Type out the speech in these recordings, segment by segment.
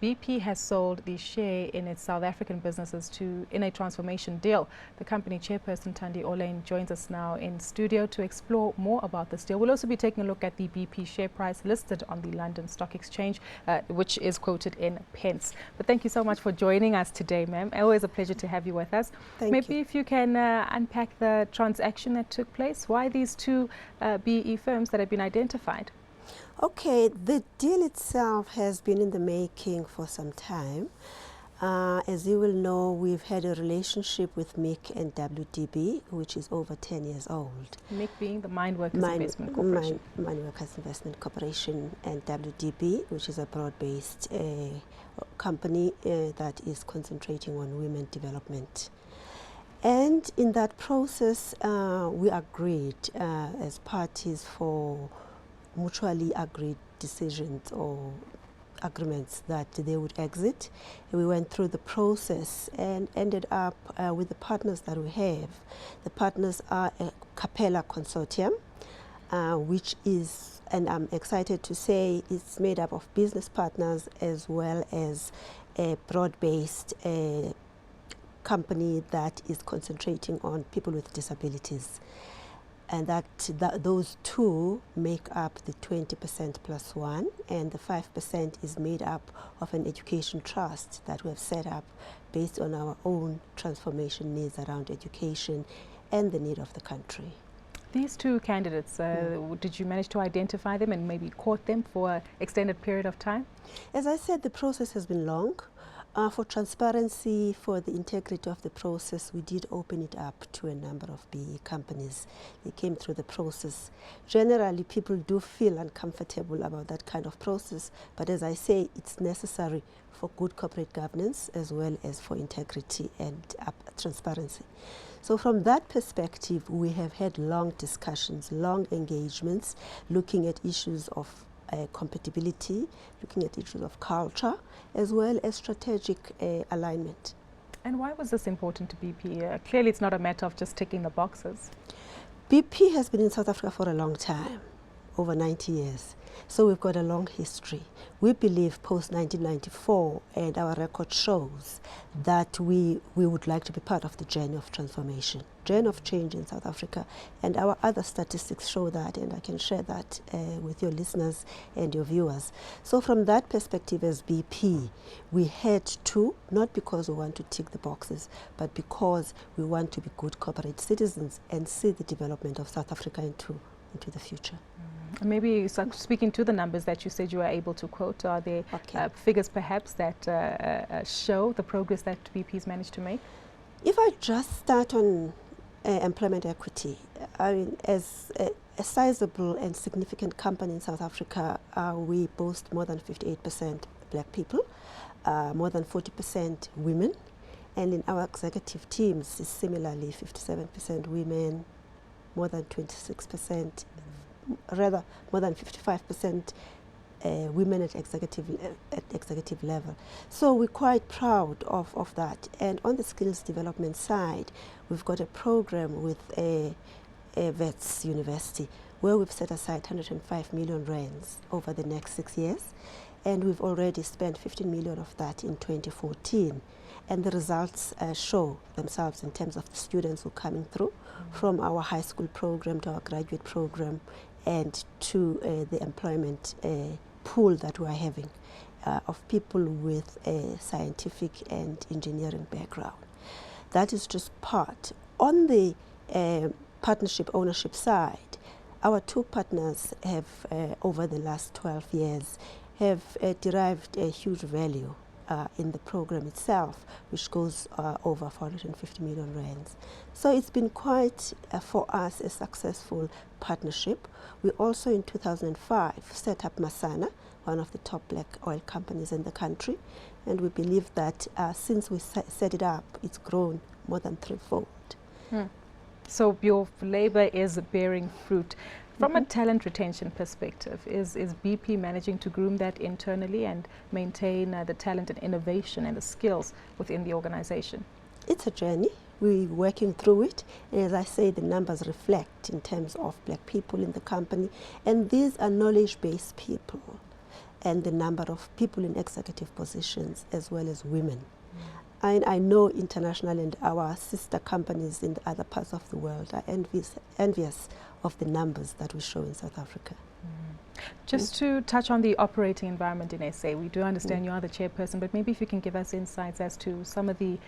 BP has sold the share in its South African businesses in a transformation deal. The company chairperson Thandi Orleyn joins us now in studio to explore more about this deal. We'll also be taking a look at the BP share price listed on the London Stock Exchange, which is quoted in pence. But thank you so much for joining us today, ma'am. Always a pleasure to have you with us. Maybe if you can unpack the transaction that took place, why these two BE firms that have been identified? Okay, the deal itself has been in the making for some time. As you will know, we've had a relationship with MIC and WDB, which is over 10 years old. MIC being the Mine Workers Investment Corporation. Mine Workers Investment Corporation, and WDB, which is a broad-based company that is concentrating on women development. And in that process, we agreed as parties for mutually agreed decisions or agreements that they would exit. We went through the process and ended up with the partners that we have. The partners are a Capella consortium, which is, and I'm excited to say, it's made up of business partners as well as a broad-based company that is concentrating on people with disabilities. And those two make up the 20% plus one, and the 5% is made up of an education trust that we have set up based on our own transformation needs around education and the need of the country. These two candidates, did you manage to identify them and maybe court them for an extended period of time? As I said, the process has been long. For transparency, for the integrity of the process, we did open it up to a number of BE companies. They came through the process. Generally, people do feel uncomfortable about that kind of process, but as I say, it's necessary for good corporate governance as well as for integrity and transparency. So from that perspective, we have had long discussions, long engagements, looking at issues of compatibility, looking at issues of culture, as well as strategic alignment. And why was this important to BP? Clearly it's not a matter of just ticking the boxes. BP has been in South Africa for a long time, over 90 years. So we've got a long history. We believe post-1994, and our record shows that we would like to be part of the journey of transformation, journey of change in South Africa. And our other statistics show that, and I can share that with your listeners and your viewers. So from that perspective as BP, we had to, not because we want to tick the boxes, but because we want to be good corporate citizens and see the development of South Africa into the future. Maybe speaking to the numbers that you said you were able to quote, are there figures perhaps that show the progress that BP's managed to make? If I just start on employment equity, I mean, as a sizable and significant company in South Africa, we boast more than 58% black people, more than 40% women, and in our executive teams, is similarly 57% women, more than 26%, rather more than 55% women at executive level. So we're quite proud of that. And on the skills development side, we've got a program with a Wits University where we've set aside 105 million rands over the next 6 years. And we've already spent 15 million of that in 2014. And the results show themselves in terms of the students who are coming through from our high school program to our graduate program and to the employment pool that we are having of people with a scientific and engineering background. That is just part. On the partnership ownership side, our two partners have, over the last 12 years, have derived a huge value in the program itself, which goes over 450 million rands. So it's been quite, for us, a successful partnership. We also, in 2005, set up Masana, one of the top black oil companies in the country, and we believe that since we set it up, it's grown more than threefold. So your labor is bearing fruit. From a talent retention perspective, is BP managing to groom that internally and maintain the talent and innovation and the skills within the organization? It's a journey. We're working through it. And as I say, the numbers reflect in terms of black people in the company. And these are knowledge-based people. and the number of people in executive positions as well as women. I know international and our sister companies in the other parts of the world are envious of the numbers that we show in South Africa. Just to touch on the operating environment in SA, we do understand you are the chairperson, but maybe if you can give us insights as to some of the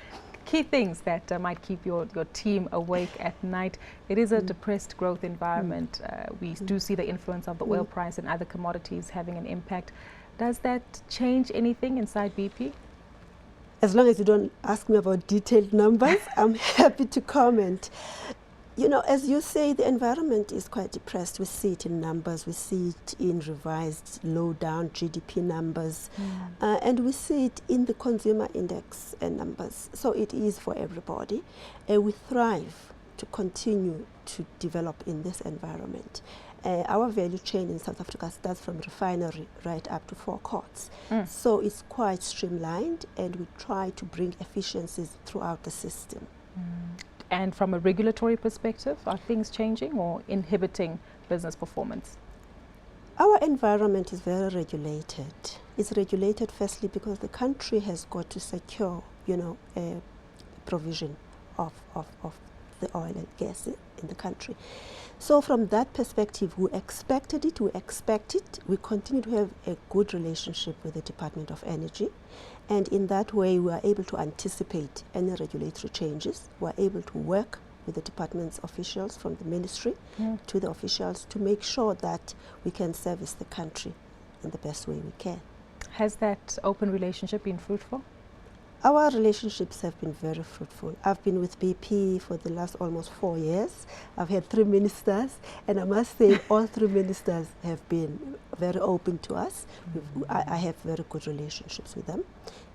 key things that might keep your team awake at night. It is a depressed growth environment. We do see the influence of the oil price and other commodities having an impact. Does that change anything inside BP? As long as you don't ask me about detailed numbers, I'm happy to comment. You know, as you say, the environment is quite depressed. We see it in numbers, we see it in revised low-down GDP numbers, and we see it in the consumer index numbers. So it is for everybody. And we thrive to continue to develop in this environment. Our value chain in South Africa starts from refinery right up to forecourts. So it's quite streamlined, and we try to bring efficiencies throughout the system. And from a regulatory perspective, are things changing or inhibiting business performance? Our environment is very regulated. It's regulated firstly because the country has got to secure, you know, provision of the oil and gas in the country. So from that perspective, we expected it, we expect it. We continue to have a good relationship with the Department of Energy. And in that way, we are able to anticipate any regulatory changes. We are able to work with the department's officials from the ministry to the officials to make sure that we can service the country in the best way we can. Has that open relationship been fruitful? Our relationships have been very fruitful. I've been with BP for the last almost 4 years. I've had 3 ministers, and I must say all 3 ministers have been very open to us. I have very good relationships with them.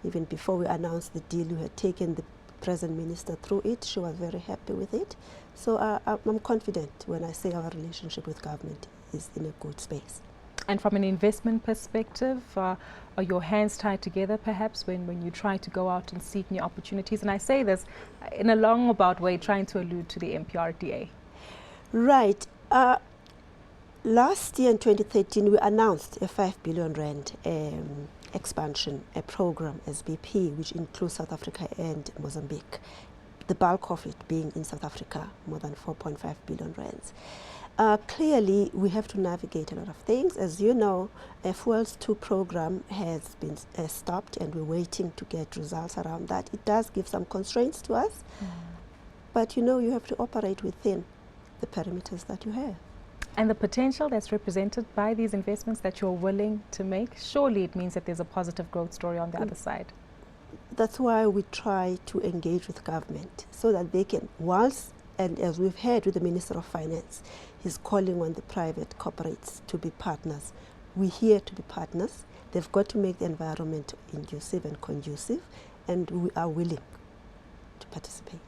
Even before we announced the deal, we had taken the present minister through it. She was very happy with it. So I'm confident when I say our relationship with government is in a good space. And from an investment perspective, are your hands tied together perhaps when you try to go out and seek new opportunities? And I say this in a long about way, trying to allude to the MPRDA. Right. Last year in 2013, we announced a 5 billion rand expansion program as BP, which includes South Africa and Mozambique. The bulk of it being in South Africa, more than 4.5 billion rands. Clearly, we have to navigate a lot of things. As you know, a Fuels 2 program has been stopped, and we're waiting to get results around that. It does give some constraints to us, but you know, you have to operate within the parameters that you have. And the potential that's represented by these investments that you're willing to make, surely it means that there's a positive growth story on the other side. That's why we try to engage with government so that they can, and as we've heard with the Minister of Finance, he's calling on the private corporates to be partners. We're here to be partners. They've got to make the environment conducive, and we are willing to participate.